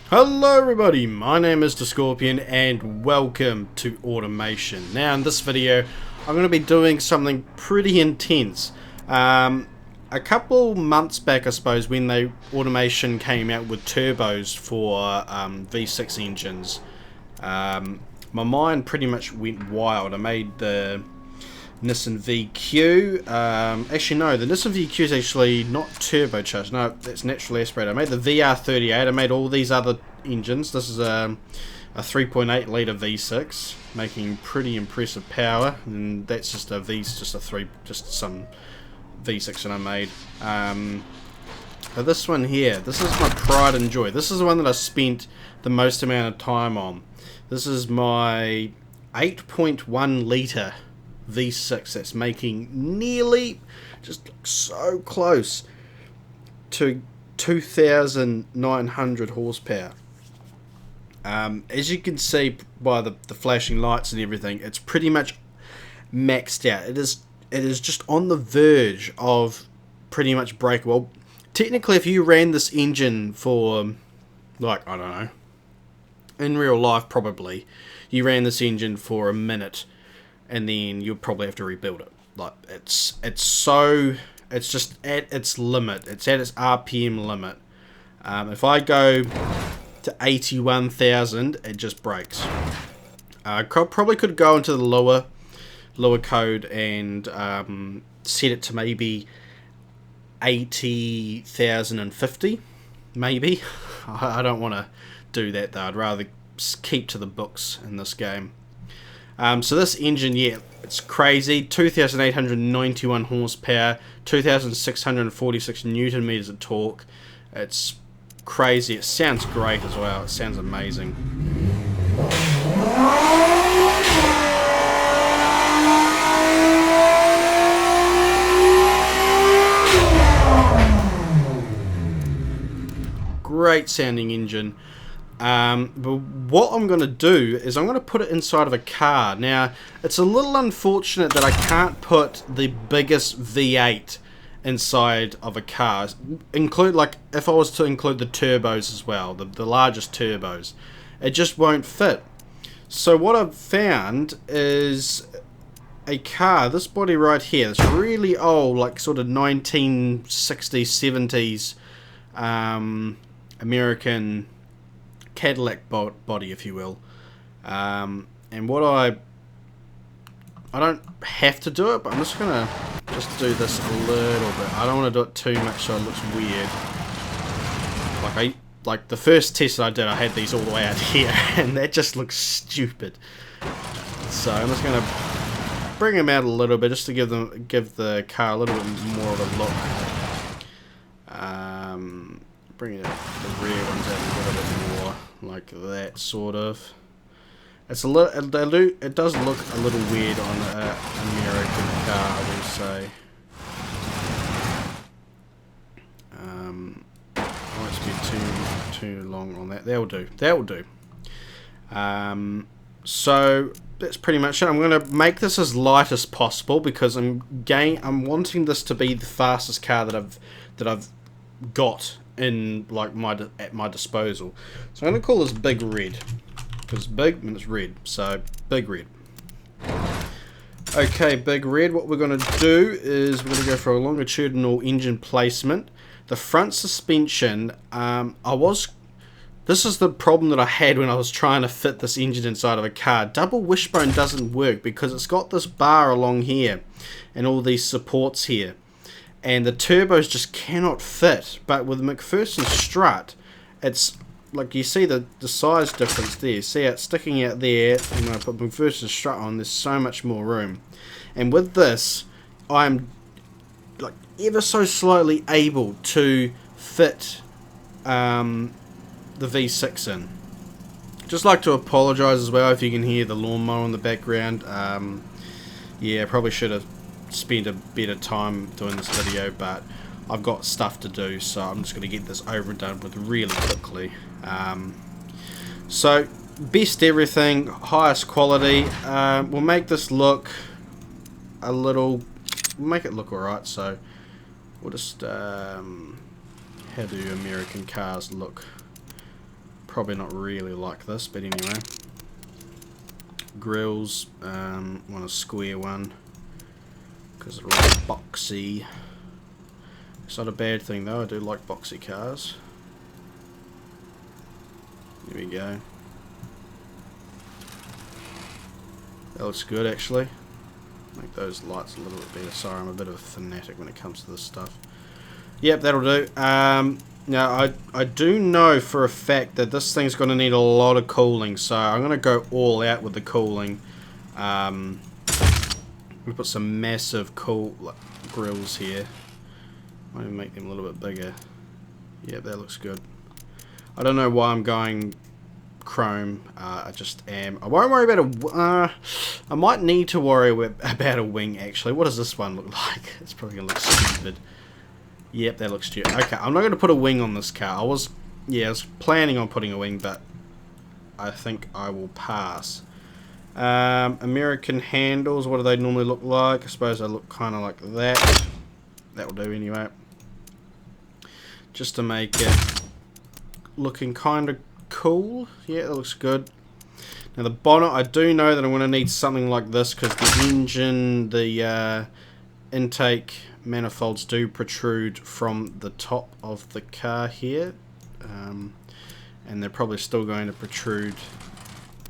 Hello everybody, my name is The Scorpion and welcome to Automation. Now in this video I'm going to be doing something pretty intense. A couple months back I suppose when Automation came out with turbos for V6 engines, my mind pretty much went wild. I made the Nissan VQ. Actually no, the Nissan VQ is actually not turbocharged. No, that's naturally aspirated. I made the VR38. I made all these other engines. This is a 3.8 litre V6, making pretty impressive power. And that's just some V6 that I made. But this one here, this is my pride and joy. This is the one that I spent the most amount of time on. This is my 8.1 litre V6 that's making nearly, just so close to 2,900 horsepower. As you can see by the flashing lights and everything, it's pretty much maxed out. It is just on the verge of pretty much breakable. Technically, if you ran this engine for, like, I don't know, in real life probably, you ran this engine for a minute, and then you'll probably have to rebuild it. Like, it's just at its limit. It's at its RPM limit. If I go to 81,000, it just breaks. I probably could go into the lower code and set it to maybe 80,050, maybe. I don't want to do that though. I'd rather keep to the books in this game. So this engine, yeah, it's crazy. 2,891 horsepower, 2,646 newton meters of torque. It's crazy. It sounds great as well. It sounds amazing. Great sounding engine. But what I'm going to do is I'm going to put it inside of a car. Now, it's a little unfortunate that I can't put the biggest V8 inside of a car. Include, like, if I was to include the turbos as well, the largest turbos, it just won't fit. So what I've found is a car, this body right here, it's really old, like sort of 1960s, 70s American Cadillac body, if you will. And what I don't have to do it, but I'm just gonna do this a little bit. I don't want to do it too much so it looks weird. Like the first test that I did, I had these all the way out here, and that just looks stupid. So I'm just gonna bring them out a little bit, just to give the car a little bit more of a look. Bringing the rear ones out a little bit more, like that sort of. It's a little. It does look a little weird on an American car, I will say. I won't spend too long on that. That will do. That will do. So that's pretty much it. I'm going to make this as light as possible because I'm wanting this to be the fastest car that I've got in at my disposal. So I'm going to call this Big Red because it's big and it's red. So Big Red. Okay, Big Red. What we're going to do is we're going to go for a longitudinal engine placement. The front suspension. This is the problem that I had when I was trying to fit this engine inside of a car. Double wishbone doesn't work because it's got this bar along here and all these supports here. And the turbos just cannot fit. But with McPherson's strut, it's like you see the size difference there. See it sticking out there, and when I put McPherson's strut on, there's so much more room. And with this, I'm like ever so slightly able to fit the V6 in. Just like to apologise as well if you can hear the lawnmower in the background. Yeah, probably should have spent a better time doing this video, but I've got stuff to do, so I'm just going to get this over and done with really quickly. So best everything, highest quality. We'll make this look a little, make it look alright. So we'll just how do American cars look probably not really like this, but anyway. Grills, want a square one because they're all boxy. It's not a bad thing though, I do like boxy cars. There we go. That looks good actually. Make those lights a little bit better. Sorry, I'm a bit of a fanatic when it comes to this stuff. Yep, that'll do. Now, I do know for a fact that this thing's going to need a lot of cooling, so I'm going to go all out with the cooling. We put some massive grills here. Might even make them a little bit bigger. Yep, that looks good. I don't know why I'm going chrome. I just am. I won't worry about I might need to worry about a wing actually. What does this one look like? It's probably gonna look stupid. Yep, that looks stupid. Okay, I'm not gonna put a wing on this car. I was planning on putting a wing, but I think I will pass. American handles. What do they normally look like? I suppose they look kind of like that. That will do anyway. Just to make it looking kind of cool. Yeah, that looks good. Now the bonnet, I do know that I'm going to need something like this because the engine, the intake manifolds do protrude from the top of the car here, and they're probably still going to protrude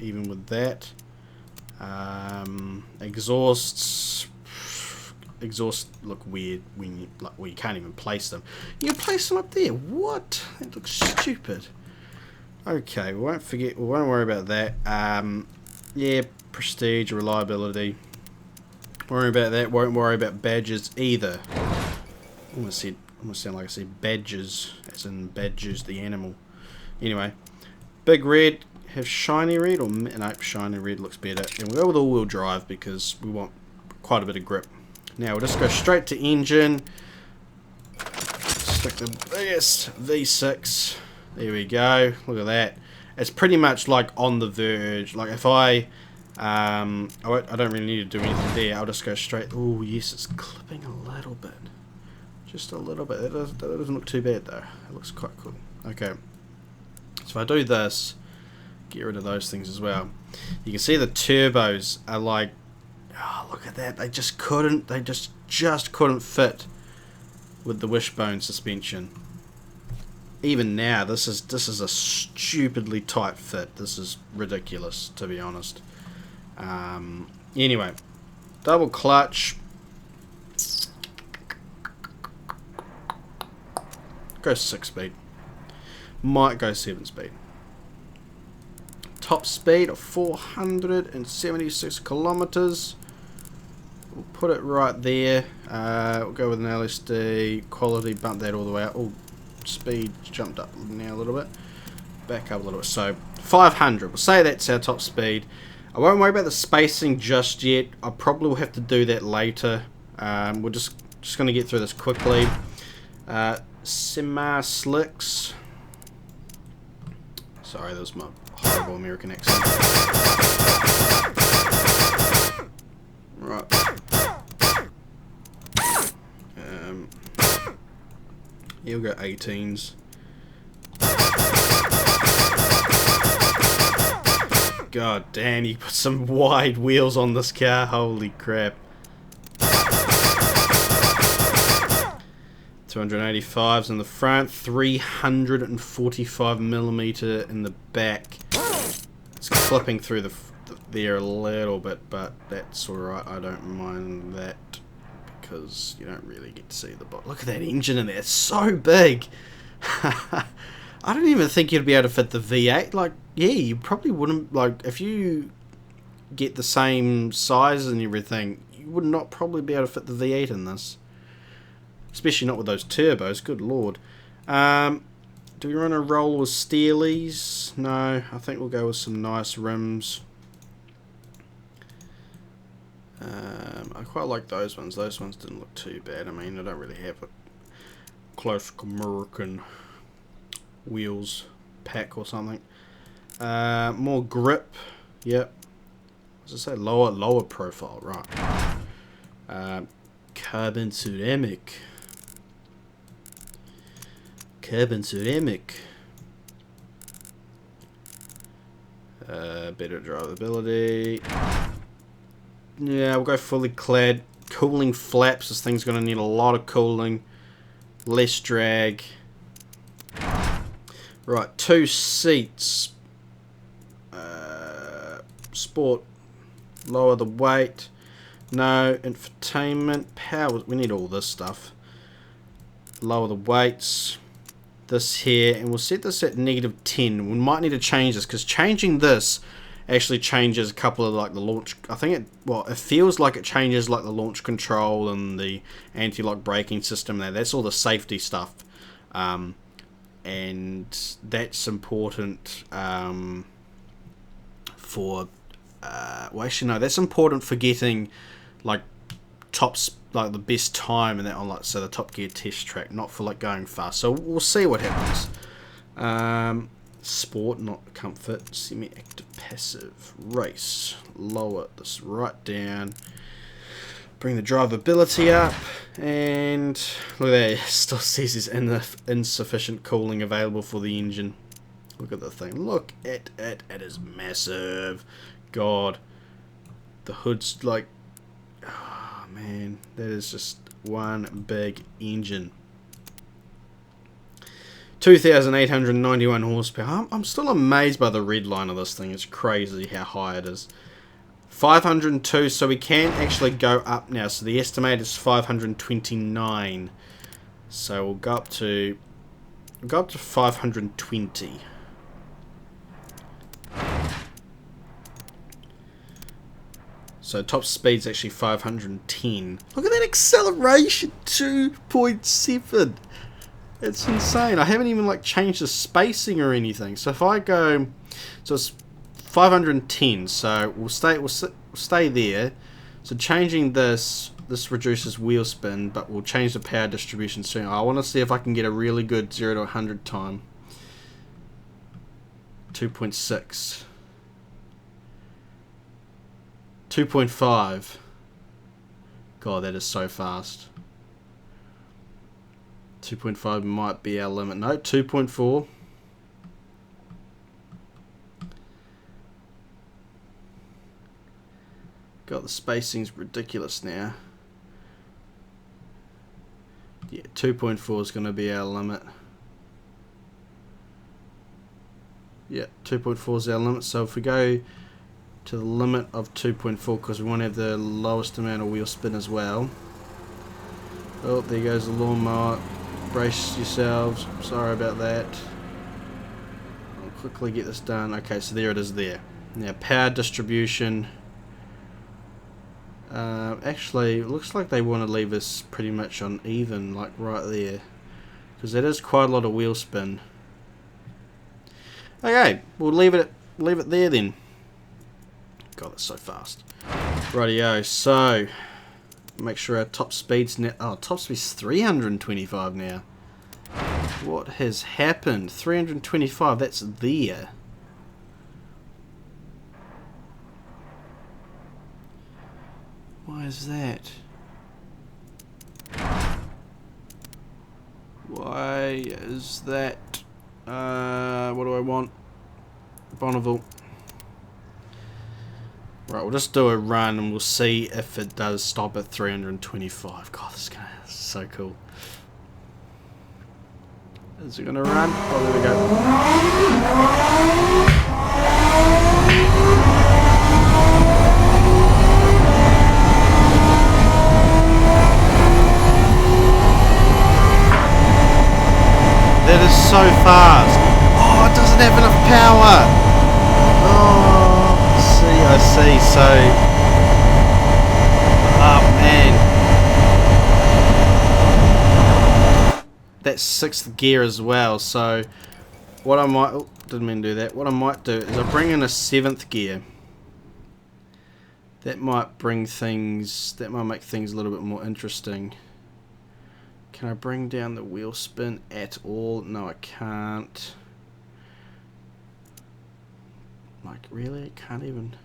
even with that. Exhausts look weird when you you can't even place them. You can place them up there. What? That looks stupid. Okay, we won't worry about that. Yeah, prestige, reliability. Worry about that. Won't worry about badges either. Almost sound like I said badges, as in badges the animal. Anyway, big red. Have shiny red or nope, shiny red looks better. And we'll go with all-wheel drive because we want quite a bit of grip. Now we'll just go straight to engine. Stick the biggest V6. There we go. Look at that. It's pretty much like on the verge. Like if I don't really need to do anything there. I'll just go straight. Oh yes, it's clipping a little bit. Just a little bit. That doesn't look too bad though. It looks quite cool. Okay. So if I do this, get rid of those things as well. You can see the turbos are like, oh, look at that. They just couldn't. They just couldn't fit with the wishbone suspension. Even now, this is a stupidly tight fit. This is ridiculous, to be honest. Anyway, double clutch. Go 6-speed. Might go 7-speed. Top speed of 476 kilometers. We'll put it right there. We'll go with an LSD. Quality, bump that all the way up. Oh, speed jumped up now a little bit. Back up a little bit. So 500. We'll say that's our top speed. I won't worry about the spacing just yet. I probably will have to do that later. We're just going to get through this quickly. Semi slicks. Sorry, that was my horrible American accent. Right. Yeah, we'll go 18s. God damn, you put some wide wheels on this car. Holy crap. 285s in the front, 345mm in the back. It's clipping through there a little bit, but that's alright. I don't mind that because you don't really get to see the bottom. Look at that engine in there. It's so big. I don't even think you'd be able to fit the V8. Like, yeah, you probably wouldn't. Like, if you get the same size and everything, you would not probably be able to fit the V8 in this. Especially not with those turbos, good lord. Do we want to roll with Steelies? No, I think we'll go with some nice rims. I quite like those ones. Those ones didn't look too bad. I mean, I don't really have a close American wheels pack or something. More grip. Yep. As I say, lower profile, right. Carbon ceramic. Better drivability. Yeah, we'll go fully clad. Cooling flaps. This thing's going to need a lot of cooling. Less drag. Right, 2 seats. Sport. Lower the weight. No. Infotainment. Power. We need all this stuff. Lower the weights. This here. And we'll set this at -10. We might need to change this, because changing this actually changes a couple of like the launch. I think it feels like it changes like the launch control and the anti-lock braking system there. That's all the safety stuff, and that's important for well, actually no, that's important for getting like like the best time and that on like the Top Gear test track, not for like going fast. So we'll see what happens. Sport, not comfort. Semi-active, passive, race. Lower this right down. Bring the drivability up, and look at that. It still says there's insufficient cooling available for the engine. Look at the thing. Look at it. It is massive. God, the hood's like, oh man, that is just one big engine. 2,891 horsepower. I'm still amazed by the red line of this thing. It's crazy how high it is. 502, so we can actually go up now. So the estimate is 529. So we'll go up to 520. So top speed's actually 510. Look at that acceleration, 2.7. It's insane. I haven't even like changed the spacing or anything. So if I go, so it's 510. So we'll stay there. So changing this reduces wheel spin, but we'll change the power distribution soon. I want to see if I can get a really good 0 to 100 time. 2.6. 2.5. God, that is so fast. 2.5 might be our limit. No, 2.4. God, the spacing's ridiculous now. Yeah, 2.4 is going to be our limit. Yeah, 2.4 is our limit. So if we go to the limit of 2.4, because we want to have the lowest amount of wheel spin as well. Oh, there goes the lawnmower. Brace yourselves. Sorry about that. I'll quickly get this done. Okay, so there it is there. Now, power distribution. Actually, it looks like they want to leave us pretty much on even, like right there. Because that is quite a lot of wheel spin. Okay, we'll leave it there then. God, that's so fast. Rightio, so make sure our top speed's now. Oh, top speed's 325 now. What has happened? 325, that's there. Why is that? Why is that? What do I want? Bonneville. Right, we'll just do a run and we'll see if it does stop at 325. God, this is so cool. Is it gonna run? Oh, there we go. That is so fast. Oh, it doesn't have enough power. Oh, I see. So, oh man, that's 6th gear as well. So, what I might didn't mean to do that. What I might do is I bring in a 7th gear. That might bring things. That might make things a little bit more interesting. Can I bring down the wheel spin at all? No, I can't. Like, really? I can't even.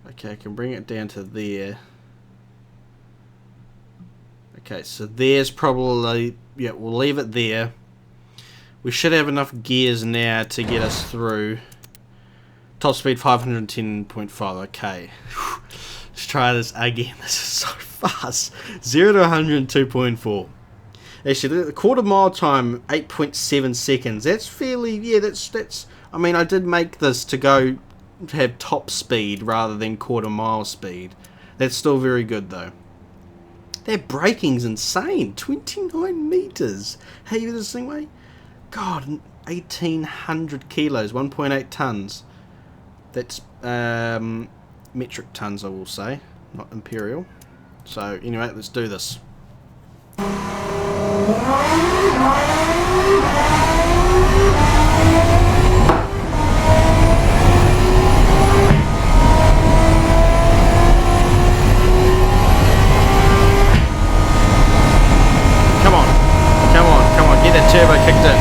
Okay, I can bring it down to there. Okay, so there's probably. Yeah, we'll leave it there. We should have enough gears now to get us through. Top speed 510.5. Okay. Let's try this again. This is so fast. 0 to 102.4. Actually, the quarter mile time 8.7 seconds. That's fairly, yeah, that's I mean, I did make this to go to have top speed rather than quarter mile speed. That's still very good though. Their braking's insane. 29 meters. How you this thing weigh? God, 1,800 kilos, 1.8 tons. That's metric tons, I will say, not imperial. So anyway, let's do this. Come on, get that turbo kicked in.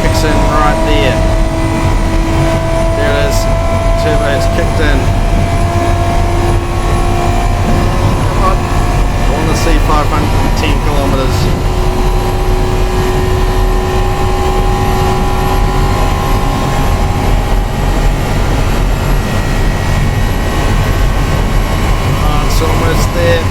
Kicks in right there. There it is. Turbo is kicked in. Come on. I want to see 510 kilometers. Oh, it's almost there.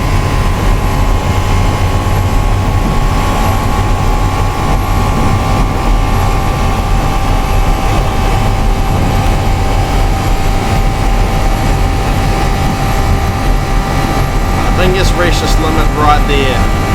I think it's reached its limit right there.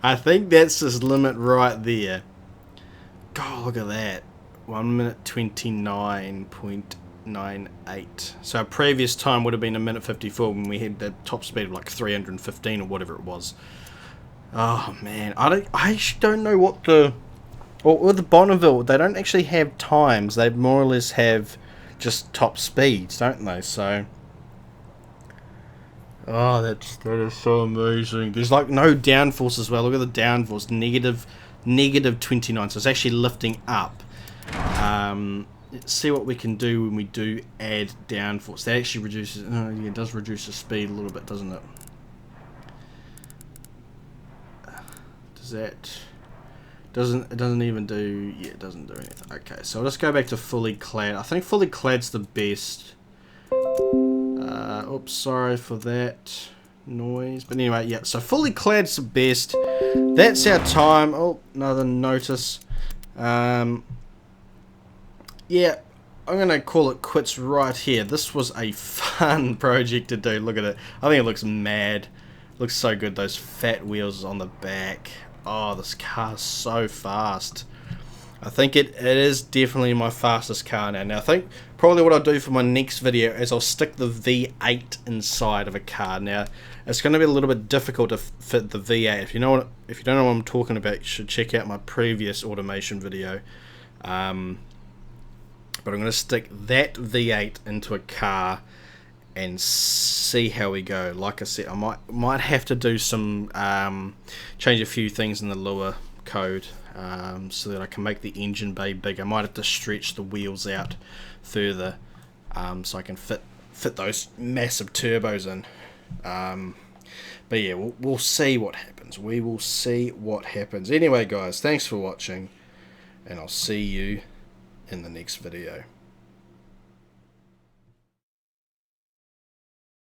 I think that's his limit right there. God, look at that. 1 minute 29.98. So our previous time would have been 1 minute 54 when we had the top speed of like 315 or whatever it was. Oh man, I actually don't know what the... Or with the Bonneville, they don't actually have times. They more or less have just top speeds, don't they? So... Oh, that is so amazing. There's like no downforce as well. Look at the downforce, negative 29. So it's actually lifting up. Let's see what we can do when we do add downforce. That actually reduces. Oh, yeah, it does reduce the speed a little bit, doesn't it? Does that? It doesn't even do. Yeah, it doesn't do anything. Okay, so I'll just go back to fully clad. I think fully clad's the best. Oops, sorry for that noise. But anyway, yeah, so fully clad's the best. That's our time. Oh, another notice. Yeah, I'm going to call it quits right here. This was a fun project to do. Look at it. I think it looks mad. Looks so good. Those fat wheels on the back. Oh, this car's so fast. I think it is definitely my fastest car now. Now I think probably what I'll do for my next video is I'll stick the V8 inside of a car. Now it's going to be a little bit difficult to fit the V8. If you don't know what I'm talking about, you should check out my previous automation video. But I'm going to stick that V8 into a car and see how we go. Like I said, I might have to do some change a few things in the lure code. So that I can make the engine bay bigger. I might have to stretch the wheels out further so I can fit those massive turbos in. But yeah, we'll see what happens. We will see what happens. Anyway guys, thanks for watching and I'll see you in the next video.